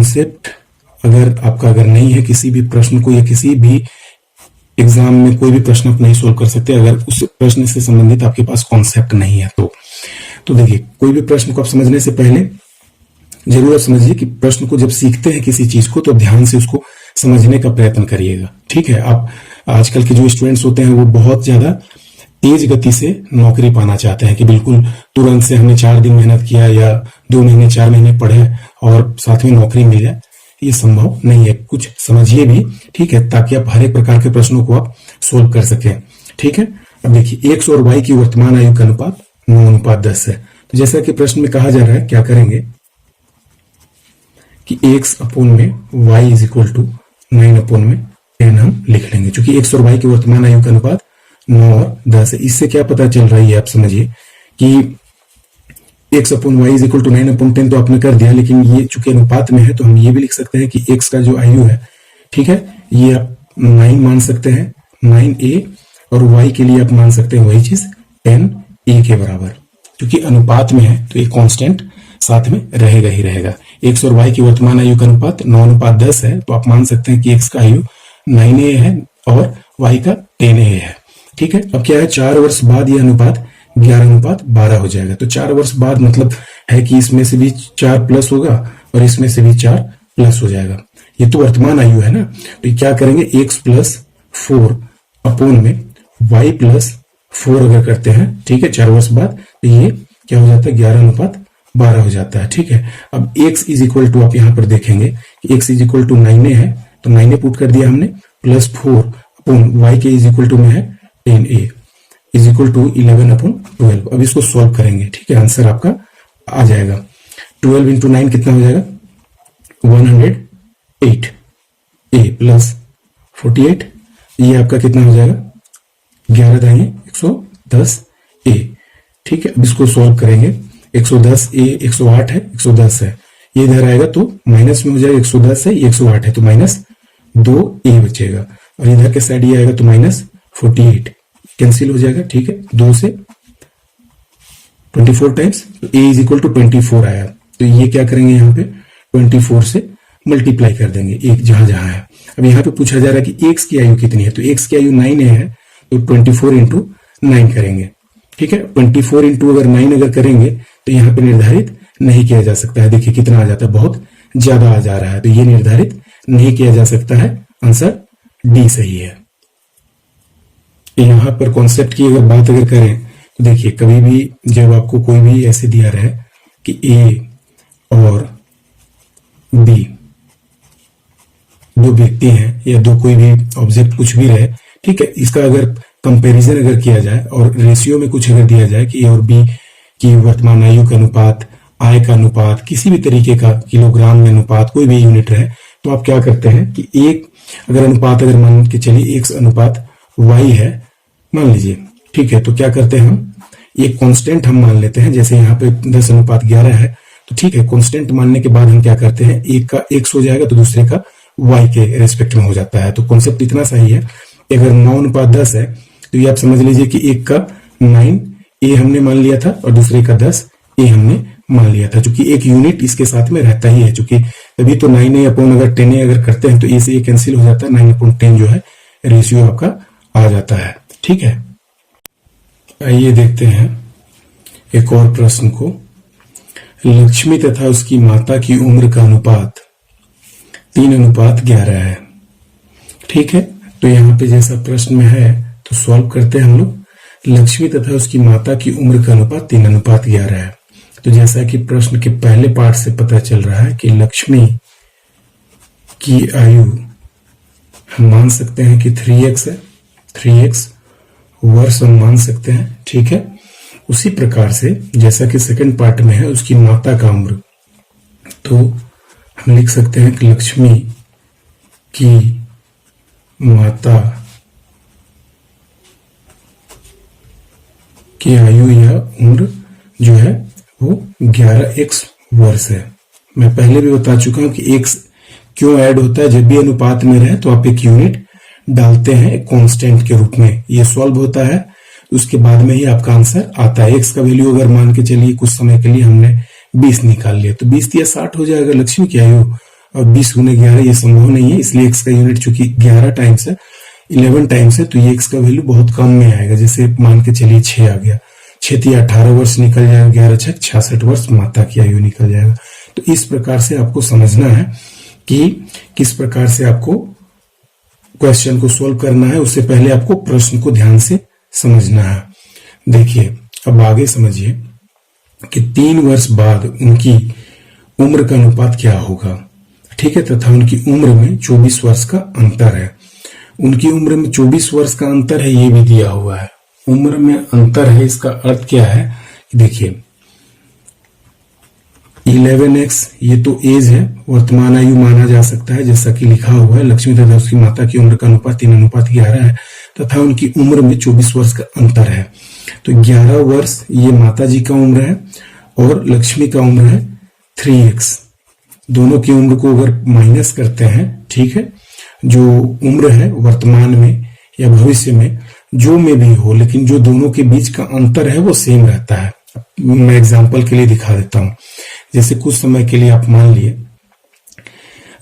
Concept अगर नहीं है किसी भी प्रश्न को या किसी भी एग्जाम में कोई भी प्रश्न आप नहीं सोल्व कर सकते अगर उस प्रश्न से संबंधित आपके पास कॉन्सेप्ट नहीं है तो देखिए, कोई भी प्रश्न को आप समझने से पहले जरूर आप समझिए कि प्रश्न को जब सीखते हैं किसी चीज को तो ध्यान से उसको समझने का प्रयत्न करिएगा। ठीक है, आप आजकल के जो स्टूडेंट्स होते हैं वो बहुत ज्यादा तेज गति से नौकरी पाना चाहते हैं कि बिल्कुल तुरंत से हमने 4 दिन मेहनत किया या 2 महीने 4 महीने पढ़े और साथ में नौकरी मिल जाए, ये संभव नहीं है। कुछ समझिए भी, ठीक है, ताकि आप हर एक प्रकार के प्रश्नों को आप सोल्व कर सकें। ठीक है, अब देखिए x और y की वर्तमान आयु का अनुपात 9:10 है। तो जैसा कि प्रश्न में कहा जा रहा है, क्या करेंगे कि x अपोन में y इज इक्वल टू 9/10 हम लिख लेंगे, क्योंकि x और y की वर्तमान आयु का अनुपात 9 और 10 है। इससे क्या पता चल रहा है, आप समझिए कि x upon y is equal to 9/10 तो आपने कर दिया, लेकिन ये चूंकि अनुपात में है तो हम ये भी लिख सकते हैं कि x का जो आयु है, ठीक है, ये आप 9 मान सकते हैं, 9a, और y के लिए आप मान सकते हैं वही चीज 10a के बराबर। क्योंकि अनुपात में है तो ये कांस्टेंट साथ में रहेगा ही रहेगा। x और y की वर्तमान आयु का अनुपात 9:10 है, तो आप मान सकते हैं कि x का आयु 9a है और y का 10a है। ठीक है, अब क्या है, 4 वर्ष बाद यह अनुपात 11:12 हो जाएगा। तो 4 वर्ष बाद मतलब है कि इसमें से भी 4 प्लस होगा और इसमें से भी 4 प्लस हो जाएगा। ये तो वर्तमान आयु है ना, तो ये क्या करेंगे, x प्लस 4 अपोन में y प्लस 4 अगर करते हैं, ठीक है, 4 वर्ष बाद, तो ये क्या हो जाता है, 11:12 हो जाता है। ठीक है, अब x इज इक्वल टू आप यहां पर देखेंगे कि x is equal to 9a है, तो 9a पुट कर दिया हमने, प्लस 4 अपोन y के इज इक्वल टू में है 10a इज इक्वल टू 11/12। अब इसको सॉल्व करेंगे, ठीक है, आंसर आपका आ जाएगा 12 इंटू 9 कितना हो जाएगा, 108 a प्लस 48, ये आपका कितना हो जाएगा, 11 दाएंगे 110 a। ठीक है, अब इसको सॉल्व करेंगे, 110 a 108 है, 110 है, ये इधर आएगा तो माइनस में हो जाएगा, 110 है, ये 108 है, तो माइनस 2a बचेगा, और इधर के साइड ये आएगा तो माइनस 48 कैंसिल हो जाएगा। ठीक है, 2 से 24 टाइम्स, तो a इज इक्वल टू 24 आया, तो ये क्या करेंगे, यहाँ पे 24 से मल्टीप्लाई कर देंगे एक जहां जहां है। अब यहाँ पे पूछा जा रहा है कि x की आयु कितनी है, तो x की आयु 9 है, तो 24 इंटू 9 करेंगे। ठीक है, 24 इंटू अगर 9 अगर करेंगे तो यहाँ पे निर्धारित नहीं किया जा सकता है। देखिए कितना आ जाता है, बहुत ज्यादा आ जा रहा है, तो ये निर्धारित नहीं किया जा सकता है, आंसर डी सही है। यहाँ पर कॉन्सेप्ट की अगर बात अगर करें तो देखिए, कभी भी जब आपको कोई भी ऐसे दिया रहे कि ए और बी दो व्यक्ति हैं या दो कोई भी ऑब्जेक्ट कुछ भी रहे, ठीक है, इसका अगर कंपैरिजन अगर किया जाए और रेशियो में कुछ अगर दिया जाए कि ए और बी की वर्तमान आयु का अनुपात, आय का अनुपात, किसी भी तरीके का किलोग्राम में अनुपात, कोई भी यूनिट रहे, तो आप क्या करते हैं कि एक अगर अनुपात अगर मान के चलिए x अनुपात y है मान लीजिए, ठीक है, तो क्या करते हैं हम एक कांस्टेंट हम मान लेते हैं, जैसे यहाँ पे 10:11 है, तो ठीक है, कांस्टेंट मानने के बाद हम क्या करते हैं, एक का x हो जाएगा तो दूसरे का y के रेस्पेक्ट में हो जाता है। तो कॉन्सेप्ट इतना सही है, अगर 9:10 है तो ये आप समझ लीजिए कि एक का 9a हमने मान लिया था और दूसरे का 10a हमने मान लिया था, क्योंकि एक यूनिट इसके साथ में रहता ही है, चूंकि तभी तो 9a अपॉन अगर 10a अगर करते हैं तो a से ये कैंसिल हो जाता है, 9/10 जो है रेशियो आपका आ जाता है। ठीक है, आइए देखते हैं एक और प्रश्न को। लक्ष्मी तथा उसकी माता की उम्र का अनुपात 3:11 है। ठीक है, तो यहाँ पे जैसा प्रश्न में है तो सॉल्व करते हैं हम लोग। लक्ष्मी तथा उसकी माता की उम्र का अनुपात 3:11 है। तो जैसा कि प्रश्न के पहले पार्ट से पता चल रहा है कि लक्ष्मी की आयु हम मान सकते हैं कि 3x है, 3x वर्ष हम मान सकते हैं। ठीक है, उसी प्रकार से जैसा कि सेकंड पार्ट में है उसकी माता का उम्र, तो हम लिख सकते हैं कि लक्ष्मी की माता की आयु या उम्र जो है वो 11x वर्ष है। मैं पहले भी बता चुका हूं कि x क्यों ऐड होता है, जब भी अनुपात में रहे तो आप एक यूनिट डालते हैं एक कांस्टेंट के रूप में, ये सॉल्व होता है, उसके बाद में ही आपका आंसर आता है। x का वैल्यू अगर मान के चलिए कुछ समय के लिए हमने 20 निकाल लिया तो 20 या 60 हो जाएगा लक्ष्मी की आयु, और 20 गुने 11 ये संभव नहीं है, इसलिए x का यूनिट चूंकि 11 टाइम्स है, 11 टाइम्स है, तो ये x का वैल्यू बहुत कम में आएगा। जैसे मान के चलिए 6 आ गया, 6 18 वर्ष निकल जाएगा, 11 6 66 वर्ष माता की आयु निकल जाएगा। तो इस प्रकार से आपको समझना है कि किस प्रकार से आपको क्वेश्चन को सोल्व करना है। उससे पहले आपको प्रश्न को ध्यान से समझना है। देखिए अब आगे समझिए कि 3 वर्ष बाद उनकी उम्र का अनुपात क्या होगा, ठीक है, तथा उनकी उम्र में 24 वर्ष का अंतर है। उनकी उम्र में 24 वर्ष का अंतर है, ये भी दिया हुआ है। उम्र में अंतर है, इसका अर्थ क्या है, देखिए 11x ये तो एज है, वर्तमान आयु माना जा सकता है, जैसा कि लिखा हुआ है। लक्ष्मी तथा उसकी माता की उम्र का अनुपात 3:11 है तथा उनकी उम्र में 24 वर्ष का अंतर है। तो 11 वर्ष ये माता जी का उम्र है और लक्ष्मी का उम्र है 3x। दोनों की उम्र को अगर माइनस करते हैं, ठीक है, जो उम्र है वर्तमान में या भविष्य में जो में भी हो, लेकिन जो दोनों के बीच का अंतर है वो सेम रहता है। मैं एग्जांपल के लिए दिखा देता हूं। जैसे कुछ समय के लिए आप मान लिए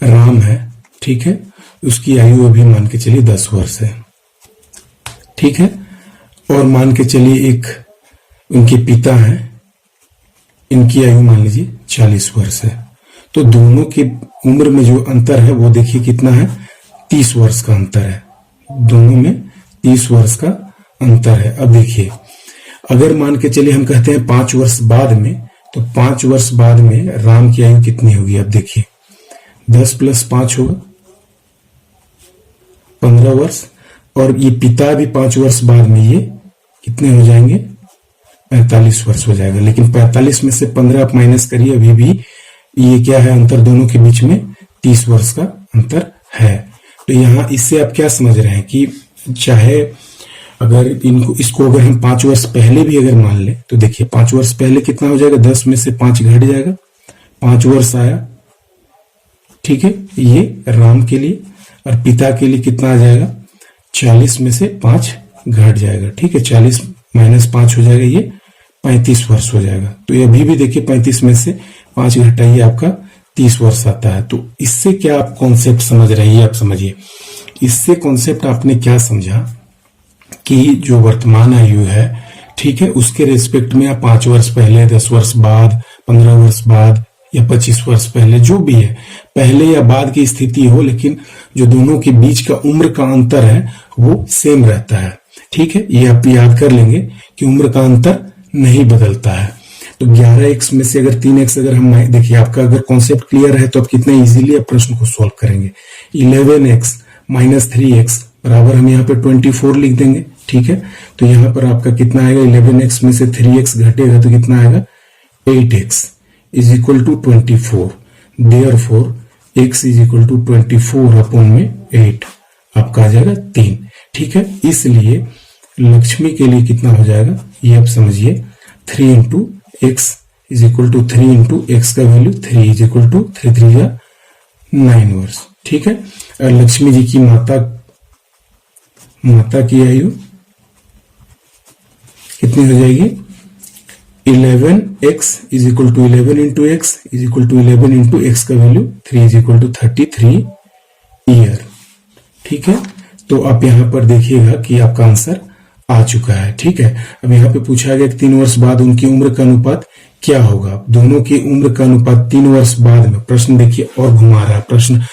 राम है, ठीक है, उसकी आयु अभी मान के चलिए 10 वर्ष है, ठीक है, और मान के चलिए एक उनके पिता हैं, इनकी आयु मान लीजिए 40 वर्ष है। तो दोनों के उम्र में जो अंतर है वो देखिए कितना है, 30 वर्ष का अंतर है। दोनों में 30 वर्ष का अंतर है। अब देखिए अगर मान के चलिए हम कहते हैं 5 वर्ष बाद में, तो 5 वर्ष बाद में राम की आयु कितनी होगी। अब देखिए 10 + 5 होगा 15 वर्ष, और ये पिता भी 5 वर्ष बाद में ये कितने हो जाएंगे, 45 वर्ष हो जाएगा। लेकिन 45 में से 15 आप माइनस करिए, अभी भी ये क्या है, अंतर दोनों के बीच में 30 वर्ष का अंतर है। तो यहां इससे आप क्या समझ रहे हैं कि चाहे अगर इसको अगर हम 5 वर्ष पहले भी अगर मान ले, तो देखिए 5 वर्ष पहले कितना हो जाएगा, 10 में से 5 घट जाएगा, 5 वर्ष आया, ठीक है, ये राम के लिए। और पिता के लिए कितना आ जाएगा, 40 में से 5 घट जाएगा, ठीक है, 40 - 5 हो जाएगा, ये 35 वर्ष हो जाएगा। तो ये अभी भी देखिए 35 में से 5 घटाइए, आपका 30 वर्ष आता है। तो इससे क्या आप कॉन्सेप्ट समझ रहे हैं, आप समझिए इससे कॉन्सेप्ट आपने क्या समझा कि जो वर्तमान आयु है, ठीक है, उसके रेस्पेक्ट में आप 5 वर्ष पहले, 10 वर्ष बाद, 15 वर्ष बाद या 25 वर्ष पहले, जो भी है, पहले या बाद की स्थिति हो, लेकिन जो दोनों के बीच का उम्र का अंतर है वो सेम रहता है, ठीक है। ये आप याद कर लेंगे कि उम्र का अंतर नहीं बदलता है। तो 11x में से अगर 3x अगर हम देखिए, आपका अगर कॉन्सेप्ट क्लियर है तो आप कितना इजीली आप प्रश्न को सॉल्व करेंगे। 11x - 3x बराबर हम यहाँ पे 24 लिख देंगे, ठीक है। तो यहाँ पर आपका कितना आएगा, 11x में से 3x घटेगा तो कितना आएगा, 8x = 24। देयरफॉर x = 24/8 आपका आ जाएगा 3, ठीक है। इसलिए लक्ष्मी के लिए कितना हो जाएगा, ये आप समझिए 3 × x = 3 × x का वैल्यू 3 = 3 3 9 वर्ष, ठीक है। और लक्ष्मी जी की माता की आयु कितनी हो जाएगी, 11x = 11 × x = 11 × x का वैल्यू 3 = 33 ईयर, ठीक है। तो आप यहां पर देखिएगा कि आपका आंसर आ चुका है, ठीक है। अब यहाँ पे पूछा गया कि 3 वर्ष बाद उनकी उम्र का अनुपात क्या होगा। दोनों की उम्र का अनुपात 3 वर्ष बाद में, प्रश्न देखिए और घुमा रहा है, प्रश्न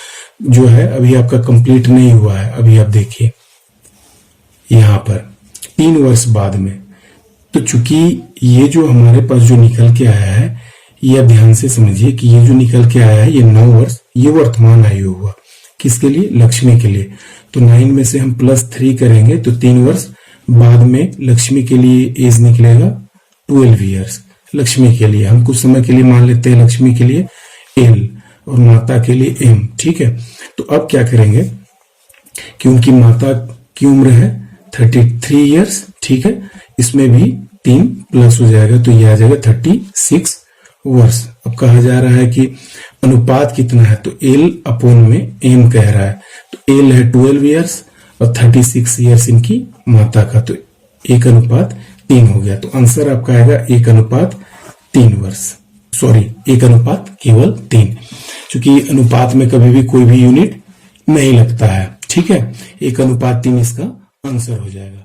जो है अभी आपका कंप्लीट नहीं हुआ है। अभी आप देखिए यहां पर 3 वर्ष बाद में, तो चूंकि ये जो हमारे पास जो निकल के आया है, ये आप ध्यान से समझिए कि ये जो निकल के आया है ये 9 वर्ष, ये वर्तमान आयु हुआ, किसके लिए, लक्ष्मी के लिए। तो 9 में से हम +3 करेंगे तो 3 वर्ष बाद में लक्ष्मी के लिए एज निकलेगा 12 ईयर्स। लक्ष्मी के लिए हम कुछ समय के लिए मान लेते हैं, लक्ष्मी के लिए L और माता के लिए M, ठीक है। तो अब क्या करेंगे कि उनकी माता की उम्र है 33 ईयर्स, ठीक है, इसमें भी 3 प्लस हो जाएगा तो ये आ जाएगा 36 वर्ष। अब कहा जा रहा है कि अनुपात कितना है, तो L/M कह रहा है, तो L है 12 ईयर्स और 36 ईयर्स इनकी माता का, तो 1:3 हो गया। तो आंसर आपका आएगा 1:3 वर्ष, सॉरी 1:3। क्योंकि अनुपात में कभी भी कोई भी यूनिट नहीं लगता है। ठीक है, 1:3 इसका आंसर हो जाएगा।